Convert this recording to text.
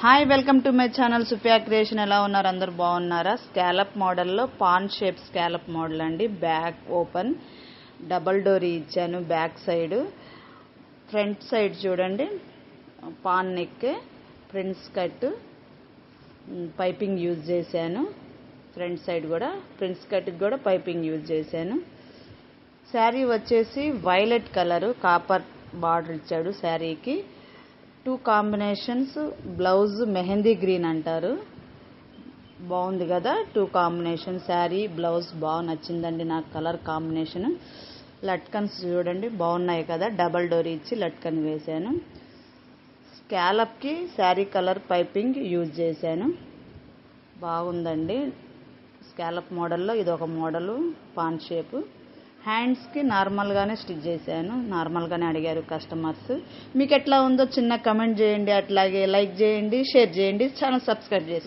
Hi, welcome to my channel Sufiya creation. ఎలా ఉన్నారు? అందరు బాగున్నారా? స్కాలప్ మోడల్లో పాన్ షేప్ స్కాలప్ మోడల్ అండి. బ్యాక్ ఓపెన్, డబల్ డోరీ ఇచ్చాను. బ్యాక్ సైడ్, ఫ్రంట్ సైడ్ చూడండి pan neck, prince cut, piping use చేశాను. ఫ్రంట్ సైడ్ కూడా ప్రిన్స్ కట్ కూడా పైపింగ్ యూజ్ చేశాను. శారీ వచ్చేసి వైలెట్ కలరు, కాపర్ బార్డర్ ఇచ్చాడు శారీకి. 2 కాంబినేషన్స్. బ్లౌజ్ మెహందీ గ్రీన్ అంటారు. బాగుంది కదా 2 కాంబినేషన్. శారీ బ్లౌజ్ బాగా నచ్చిందండి నాకు కలర్ కాంబినేషన్. లట్కన్స్ చూడండి బాగున్నాయి కదా, డబల్ డోరీ ఇచ్చి లట్కన్ వేశాను. స్కాలప్కి శారీ కలర్ పైపింగ్ యూజ్ చేశాను. బాగుందండి. స్కాలప్ మోడల్లో ఇదొక మోడలు పాన్ షేప్. హ్యాండ్స్కి నార్మల్గానే స్టిచ్ చేశాను. నార్మల్గానే అడిగారు కస్టమర్స్. మీకు ఎట్లా ఉందో చిన్న కమెంట్ చేయండి. అట్లాగే లైక్ చేయండి, షేర్ చేయండి, ఛానల్ సబ్స్క్రైబ్ చేయండి.